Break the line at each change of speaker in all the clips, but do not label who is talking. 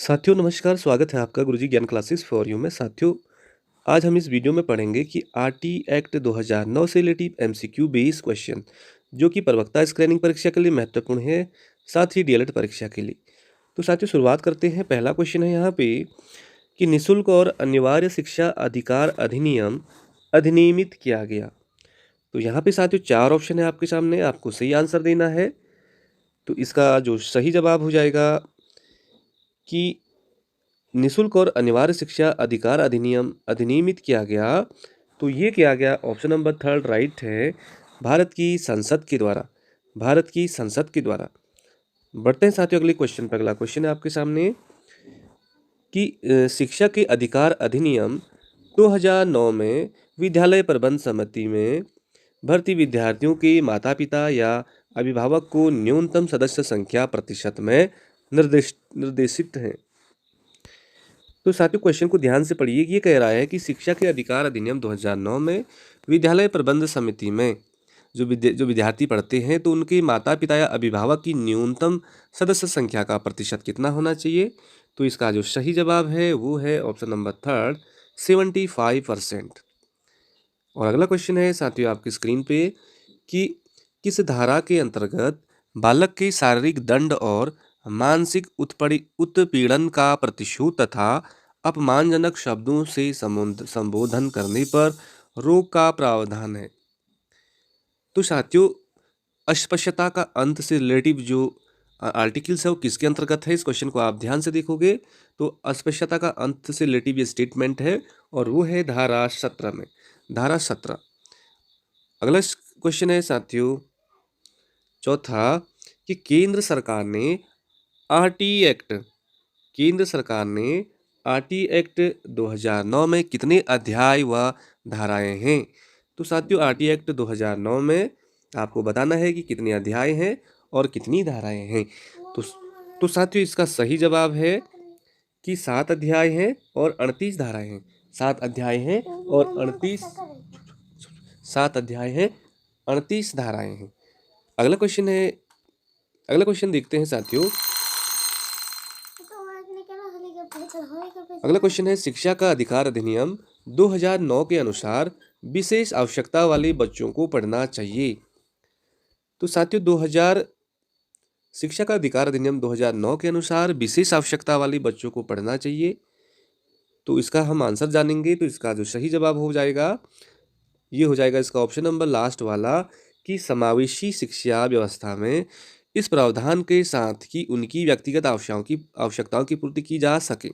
साथियों नमस्कार, स्वागत है आपका गुरुजी ज्ञान क्लासेस फॉर यू में। साथियों, आज हम इस वीडियो में पढ़ेंगे कि आरटी एक्ट 2009 से रिलेटिव एमसीक्यू बेस्ड क्वेश्चन जो कि प्रवक्ता स्क्रीनिंग परीक्षा के लिए महत्वपूर्ण है, साथ ही डीएलएड परीक्षा के लिए। तो साथियों शुरुआत करते हैं। पहला क्वेश्चन है यहाँ पे कि निःशुल्क और अनिवार्य शिक्षा अधिकार अधिनियम अधिनियमित किया गया। तो यहाँ पे साथियों चार ऑप्शन है आपके सामने, आपको सही आंसर देना है। तो इसका जो सही जवाब हो जाएगा कि निःशुल्क और अनिवार्य शिक्षा अधिकार अधिनियम अधिनियमित किया गया। तो ये किया गया, ऑप्शन नंबर थर्ड राइट है, भारत की संसद के द्वारा। भारत की संसद के द्वारा। बढ़ते हैं साथियों अगले क्वेश्चन पर। अगला क्वेश्चन है आपके सामने कि शिक्षा के अधिकार अधिनियम 2009 में विद्यालय प्रबंध समिति में भर्ती विद्यार्थियों के माता पिता या अभिभावक को न्यूनतम सदस्य संख्या प्रतिशत में निर्देशित है। तो साथियों क्वेश्चन को ध्यान से पढ़िए। ये कह रहा है कि शिक्षा के अधिकार अधिनियम 2009 में विद्यालय प्रबंध समिति में जो विद्यार्थी पढ़ते हैं तो उनके माता पिता या अभिभावक की न्यूनतम सदस्य संख्या का प्रतिशत कितना होना चाहिए। तो इसका जो सही जवाब है वो है ऑप्शन नंबर थर्ड, 75%। और अगला क्वेश्चन है साथियों आपकी स्क्रीन पे कि किस धारा के अंतर्गत बालक के शारीरिक दंड और मानसिक उत्पीड़न का प्रतिशोध तथा अपमानजनक शब्दों से संबोधन करने पर रोक का प्रावधान है। तो साथियों अस्पृश्यता का अंत से रिलेटिव जो आर्टिकल्स है वो किसके अंतर्गत है, इस क्वेश्चन को आप ध्यान से देखोगे तो अस्पृश्यता का अंत से रिलेटिव ये स्टेटमेंट है और वो है धारा 17 में, धारा 17। अगला क्वेश्चन है साथियों चौथा कि केंद्र सरकार ने आरटी एक्ट 2009 में कितने अध्याय व धाराएं हैं। तो साथियों आरटी एक्ट 2009 में आपको बताना है कि कितने अध्याय हैं और कितनी धाराएं हैं। तो साथियों इसका सही जवाब है कि 7 अध्याय हैं और 38 धाराएं हैं। 7 अध्याय हैं और 38 धाराएं हैं। अगला क्वेश्चन देखते हैं साथियों। अगला क्वेश्चन है शिक्षा का अधिकार अधिनियम 2009 के अनुसार विशेष आवश्यकता वाले बच्चों को पढ़ना चाहिए। तो साथियों शिक्षा का अधिकार अधिनियम 2009 के अनुसार विशेष आवश्यकता वाले बच्चों को पढ़ना चाहिए। तो इसका हम आंसर जानेंगे। तो इसका जो सही जवाब हो जाएगा ये हो जाएगा इसका ऑप्शन नंबर लास्ट वाला कि समावेशी शिक्षा व्यवस्था में इस प्रावधान के साथ कि उनकी व्यक्तिगत आवश्यकताओं की पूर्ति की जा सके।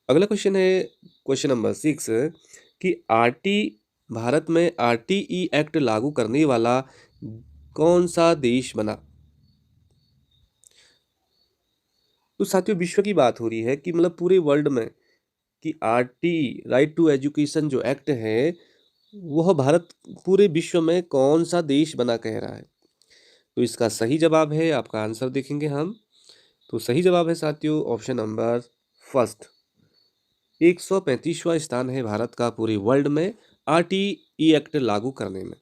अगला क्वेश्चन है क्वेश्चन नंबर 6 कि भारत में आरटीई एक्ट लागू करने वाला कौन सा देश बना। तो साथियों विश्व की बात हो रही है कि मतलब पूरे वर्ल्ड में कि आरटीई राइट टू एजुकेशन जो एक्ट है वह भारत पूरे विश्व में कौन सा देश बना कह रहा है। तो इसका सही जवाब है, आपका आंसर देखेंगे हम। तो सही जवाब है साथियों ऑप्शन नंबर फर्स्ट, 135वां स्थान है भारत का पूरे वर्ल्ड में आरटीई एक्ट लागू करने में।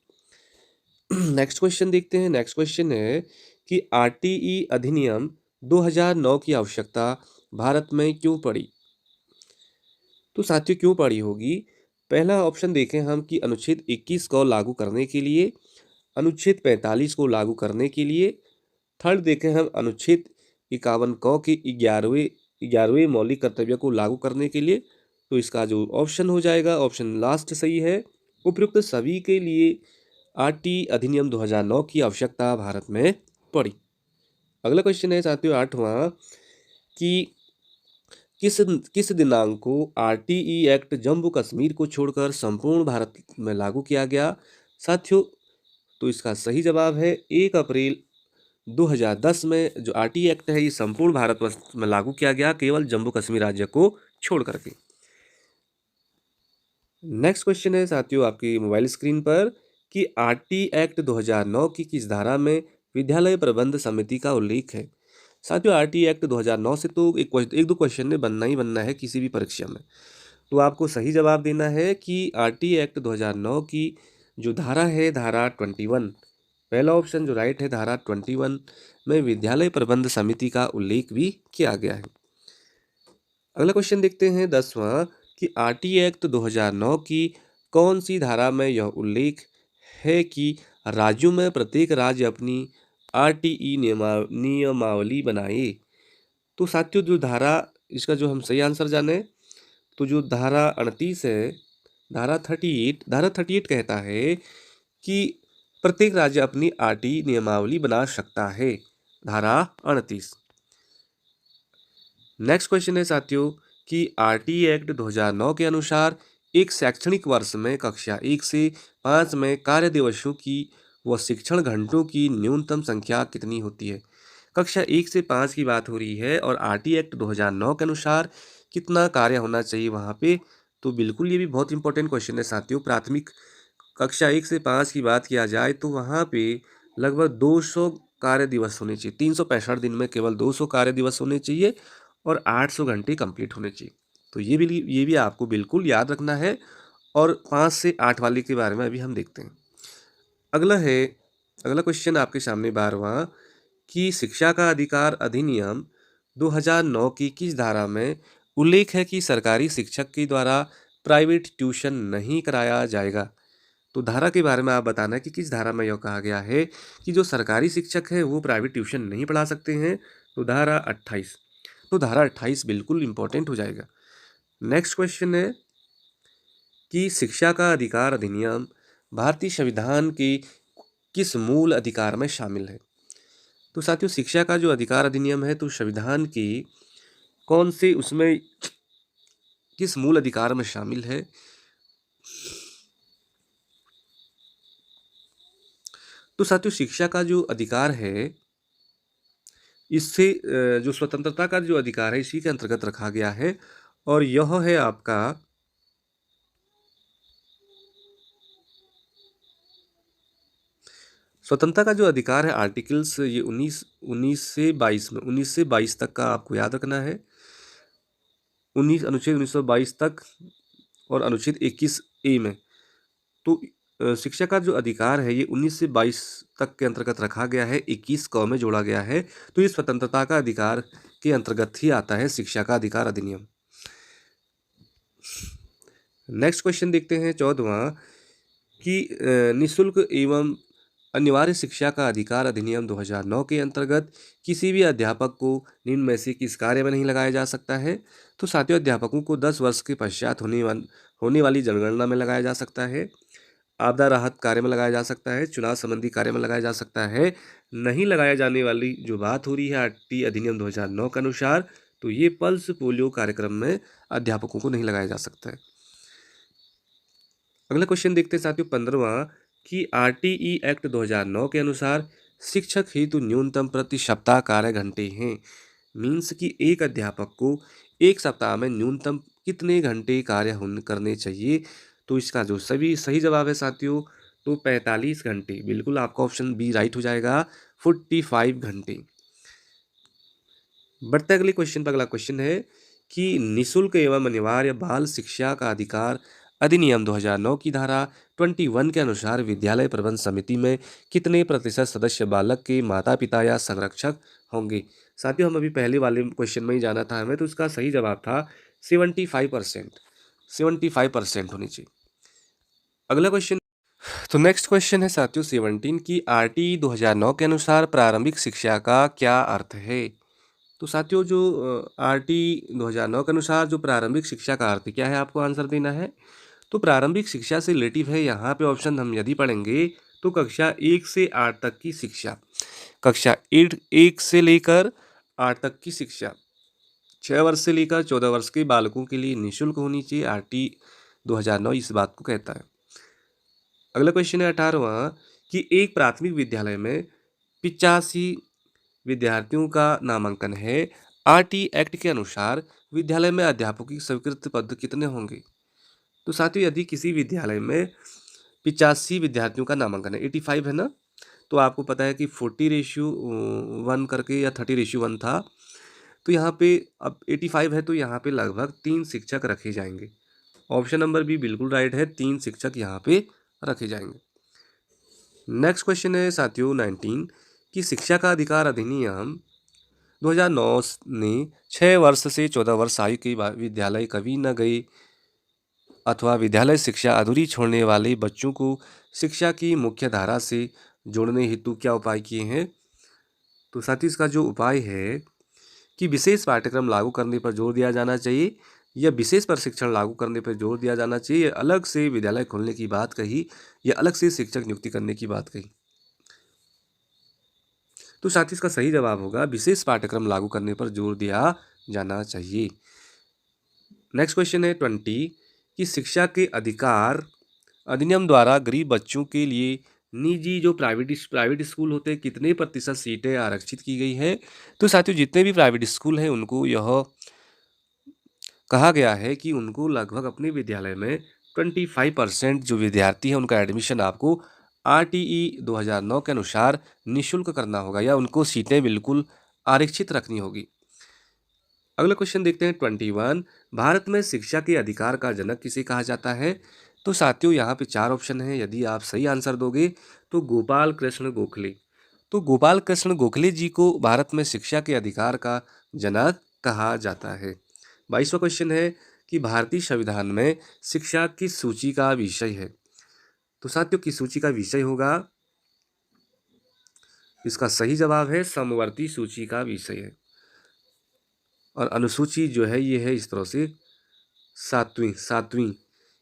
नेक्स्ट क्वेश्चन देखते हैं। नेक्स्ट क्वेश्चन है कि आरटीई अधिनियम 2009 की आवश्यकता भारत में क्यों पड़ी। तो साथियों क्यों पड़ी होगी, पहला ऑप्शन देखें हम कि अनुच्छेद 21 को लागू करने के लिए, अनुच्छेद 45 को लागू करने के लिए, थर्ड देखें हम अनुच्छेद 51 क के 11वें मौलिक कर्तव्य को लागू करने के लिए। तो इसका जो ऑप्शन हो जाएगा ऑप्शन लास्ट सही है, उपयुक्त सभी के लिए आरटी अधिनियम 2009 की आवश्यकता भारत में पड़ी। अगला क्वेश्चन है साथियों 8वां कि किस दिनांक को आरटीई एक्ट जम्मू कश्मीर को छोड़कर संपूर्ण भारत में लागू किया गया। साथियों तो इसका सही जवाब है 1 अप्रैल 2010 में जो आरटीई एक्ट है ये संपूर्ण भारतवर्ष में लागू किया गया, केवल जम्मू कश्मीर राज्य को छोड़ करके। नेक्स्ट क्वेश्चन है साथियों आपकी मोबाइल स्क्रीन पर कि आरटीई एक्ट 2009 की किस धारा में विद्यालय प्रबंध समिति का उल्लेख है। साथियों आरटीई एक्ट 2009 से तो एक दो क्वेश्चन में बनना ही बनना है किसी भी परीक्षा में। तो आपको सही जवाब देना है कि आरटीई एक्ट 2009 की जो धारा है धारा 21, पहला ऑप्शन जो राइट है, धारा 21 में विद्यालय प्रबंध समिति का उल्लेख भी किया गया है। अगला क्वेश्चन देखते हैं 10वां कि आरटी एक्ट 2009 की कौन सी धारा में यह उल्लेख है कि राज्यों में प्रत्येक राज्य अपनी आरटीई नियमावली बनाए। तो साथियों जो धारा, इसका जो हम सही आंसर जाने तो जो धारा 38 है, धारा 38 कहता है कि प्रत्येक राज्य अपनी आरटीई नियमावली बना सकता है। धारा 38। नेक्स्ट क्वेश्चन है साथियों कि आरटीई एक्ट 2009 के अनुसार एक शैक्षणिक वर्ष में कक्षा 1 से 5 में कार्य दिवसों की व शिक्षण घंटों की न्यूनतम संख्या कितनी होती है। कक्षा 1 से 5 की बात हो रही है और आरटीई एक्ट 2009 के अनुसार कितना कार्य होना चाहिए वहाँ पे। तो बिल्कुल ये भी बहुत इंपॉर्टेंट क्वेश्चन है साथियों। प्राथमिक कक्षा 1 से 5 की बात किया जाए तो वहाँ पे लगभग 200 कार्य दिवस होने चाहिए। 365 दिन में केवल 200 कार्य दिवस होने चाहिए और 800 घंटे कंप्लीट होने चाहिए। तो ये भी आपको बिल्कुल याद रखना है। और 5 से 8 वाले के बारे में अभी हम देखते हैं। अगला क्वेश्चन आपके सामने 12वां कि शिक्षा का अधिकार अधिनियम 2009 की किस धारा में उल्लेख है कि सरकारी शिक्षक के द्वारा प्राइवेट ट्यूशन नहीं कराया जाएगा। तो धारा के बारे में आप बताना है कि किस धारा में यह कहा गया है कि जो सरकारी शिक्षक है वो प्राइवेट ट्यूशन नहीं पढ़ा सकते हैं। तो धारा 28। तो धारा 28 बिल्कुल इंपॉर्टेंट हो जाएगा। नेक्स्ट क्वेश्चन है कि शिक्षा का अधिकार अधिनियम भारतीय संविधान के किस मूल अधिकार में शामिल है। तो साथियों शिक्षा का जो अधिकार अधिनियम है तो संविधान की कौन से उसमें किस मूल अधिकार में शामिल है। तो साथियों शिक्षा का जो अधिकार है इससे जो स्वतंत्रता का जो अधिकार है इसी के अंतर्गत रखा गया है और यह है आपका स्वतंत्रता का जो अधिकार है आर्टिकल्स ये 19 से 22 में 19 से 22 तक का आपको याद रखना है। अनुच्छेद 1922 तक और अनुच्छेद 21 ए में। तो शिक्षा का जो अधिकार है ये 19 से 22 तक के अंतर्गत रखा गया है, 21 क में जोड़ा गया है। तो ये स्वतंत्रता का अधिकार के अंतर्गत ही आता है शिक्षा का अधिकार अधिनियम। नेक्स्ट क्वेश्चन देखते हैं 14वां कि निःशुल्क एवं अनिवार्य शिक्षा का अधिकार अधिनियम 2009 के अंतर्गत किसी भी अध्यापक को निम्न में से किस कार्य में नहीं लगाया जा सकता है। तो साथियों अध्यापकों को 10 वर्ष के पश्चात होने वाली जनगणना में लगाया जा सकता है, आपदा राहत कार्य में लगाया जा सकता है, चुनाव संबंधी कार्य में लगाया जा सकता है। नहीं लगाया जाने वाली जो बात हो रही है आरटी अधिनियम 2009 के अनुसार तो ये पल्स पोलियो कार्यक्रम में अध्यापकों को नहीं लगाया जा सकता है। अगला क्वेश्चन देखते हैं साथियों 15वां कि आरटीई एक्ट 2009 के अनुसार शिक्षक हेतु न्यूनतम प्रति सप्ताह कार्य घंटे हैं। मीन्स कि एक अध्यापक को एक सप्ताह में न्यूनतम कितने घंटे कार्य करने चाहिए। तो इसका जो सही जवाब है साथियों तो 45 घंटे। बिल्कुल आपका ऑप्शन बी राइट हो जाएगा, 45 घंटे। बढ़ते अगले क्वेश्चन पर। अगला क्वेश्चन है कि निःशुल्क एवं अनिवार्य बाल शिक्षा का अधिकार अधिनियम 2009 की धारा 21 के अनुसार विद्यालय प्रबंध समिति में कितने प्रतिशत सदस्य बालक के माता पिता या संरक्षक होंगे। साथियों हम अभी पहले वाले क्वेश्चन में ही जाना था हमें, तो इसका सही जवाब था 75%। 75% होनी चाहिए। अगला क्वेश्चन, तो नेक्स्ट क्वेश्चन है साथियों 17 की आरटी 2009 के अनुसार प्रारंभिक शिक्षा का क्या अर्थ है। तो साथियों जो आरटी 2009 के अनुसार जो प्रारंभिक शिक्षा का अर्थ क्या है आपको आंसर देना है। तो प्रारंभिक शिक्षा से रिलेटिव है यहाँ पे ऑप्शन हम यदि पढ़ेंगे तो कक्षा 1 से 8 तक की शिक्षा, कक्षा 1 से लेकर 8 तक की शिक्षा 6 वर्ष से लेकर 14 वर्ष के बालकों के लिए निःशुल्क होनी चाहिए। आरटी 2009 इस बात को कहता है। अगला क्वेश्चन है 18वां कि एक प्राथमिक विद्यालय में 85 विद्यार्थियों का नामांकन है। आरटी एक्ट के अनुसार विद्यालय में अध्यापकों की स्वीकृत पद कितने होंगे। तो साथियों यदि किसी विद्यालय में 85 विद्यार्थियों का नामांकन है, 85 है ना, तो आपको पता है कि 40:1 करके या 30:1 था। तो यहाँ पे अब 85 है तो यहाँ पे लगभग 3 शिक्षक रखे जाएंगे। ऑप्शन नंबर बी बिल्कुल राइट है, 3 शिक्षक यहाँ पे रखे जाएंगे। नेक्स्ट क्वेश्चन है साथियों 19 कि शिक्षा का अधिकार अधिनियम 2009 ने 6 वर्ष से 14 वर्ष आयु के विद्यालय कभी न गए अथवा विद्यालय शिक्षा अधूरी छोड़ने वाले बच्चों को शिक्षा की मुख्य धारा से जोड़ने हेतु क्या उपाय किए हैं। तो साथ ही इसका जो उपाय है कि विशेष पाठ्यक्रम लागू करने पर जोर दिया जाना चाहिए या विशेष प्रशिक्षण लागू करने पर जोर दिया जाना चाहिए, अलग से विद्यालय खोलने की बात कही या अलग से शिक्षक नियुक्ति करने की बात कही। तो साथ ही इसका सही जवाब होगा विशेष पाठ्यक्रम लागू करने पर जोर दिया जाना चाहिए। नेक्स्ट क्वेश्चन है 20 कि शिक्षा के अधिकार अधिनियम द्वारा गरीब बच्चों के लिए निजी जो प्राइवेट स्कूल होते हैं कितने प्रतिशत सीटें आरक्षित की गई है। तो साथियों जितने भी प्राइवेट स्कूल हैं उनको यह कहा गया है कि उनको लगभग अपने विद्यालय में 25% जो विद्यार्थी हैं उनका एडमिशन आपको RTE 2009 के अनुसार निःशुल्क करना होगा या उनको सीटें बिल्कुल आरक्षित रखनी होगी। अगला क्वेश्चन देखते हैं 21 भारत में शिक्षा के अधिकार का जनक किसे कहा जाता है। तो साथियों यहाँ पे 4 ऑप्शन हैं, यदि आप सही आंसर दोगे तो गोपाल कृष्ण गोखले। तो गोपाल कृष्ण गोखले जी को भारत में शिक्षा के अधिकार का जनक कहा जाता है। 22वां क्वेश्चन है कि भारतीय संविधान में शिक्षा किस सूची का विषय है। तो साथियों किस सूची का विषय होगा, इसका सही जवाब है समवर्ती सूची का विषय है। और अनुसूची जो है ये है इस तरह से सातवीं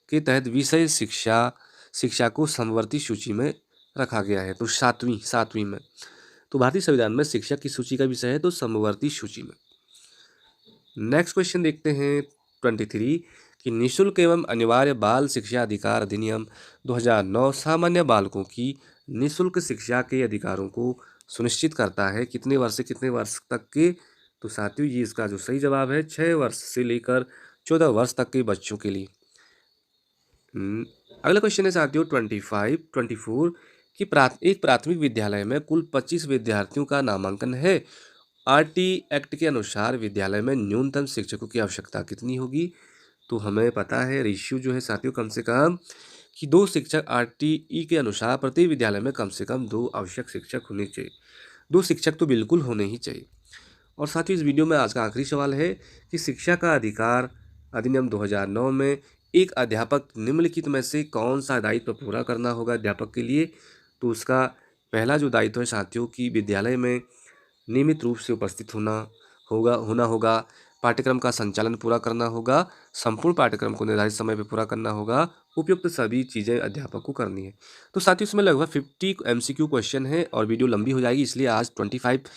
के तहत विषय शिक्षा को समवर्ती सूची में रखा गया है। तो सातवीं में तो भारतीय संविधान में शिक्षा की सूची का विषय है तो समवर्ती सूची में। नेक्स्ट क्वेश्चन देखते हैं 23 कि निःशुल्क एवं अनिवार्य बाल शिक्षा अधिकार अधिनियम 2009 सामान्य बालकों की निःशुल्क शिक्षा के अधिकारों को सुनिश्चित करता है कितने वर्ष से कितने वर्ष तक के। तो साथियों ये इसका जो सही जवाब है 6 वर्ष से लेकर 14 वर्ष तक के बच्चों के लिए। अगला क्वेश्चन है साथियों 24 कि एक प्राथमिक विद्यालय में कुल 25 विद्यार्थियों का नामांकन है। RT एक्ट के अनुसार विद्यालय में न्यूनतम शिक्षकों की आवश्यकता कितनी होगी। तो हमें पता है रेशियो जो है साथियों कम से कम कि 2 शिक्षक RTE के अनुसार प्रति विद्यालय में कम से कम 2 आवश्यक शिक्षक होने चाहिए। 2 शिक्षक तो बिल्कुल होने ही चाहिए। और साथियों इस वीडियो में आज का आखिरी सवाल है कि शिक्षा का अधिकार अधिनियम 2009 में एक अध्यापक निम्नलिखित में से कौन सा दायित्व पूरा करना होगा अध्यापक के लिए। तो उसका पहला जो दायित्व है साथियों की विद्यालय में नियमित रूप से उपस्थित होना होगा, पाठ्यक्रम का संचालन पूरा करना होगा, संपूर्ण पाठ्यक्रम को निर्धारित समय पर पूरा करना होगा, उपयुक्त सभी चीज़ें अध्यापक को करनी है। तो साथियों इसमें लगभग 50 MCQ क्वेश्चन है और वीडियो लंबी हो जाएगी, इसलिए आज 25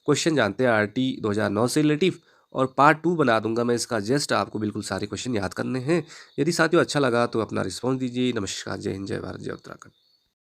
क्वेश्चन जानते हैं RT 2009 से रिलेटिव और पार्ट 2 बना दूंगा मैं इसका। जस्ट आपको बिल्कुल सारे क्वेश्चन याद करने हैं। यदि साथियों अच्छा लगा तो अपना रिस्पॉन्स दीजिए। नमस्कार, जय हिंद, जय भारत, जय उत्तराखंड।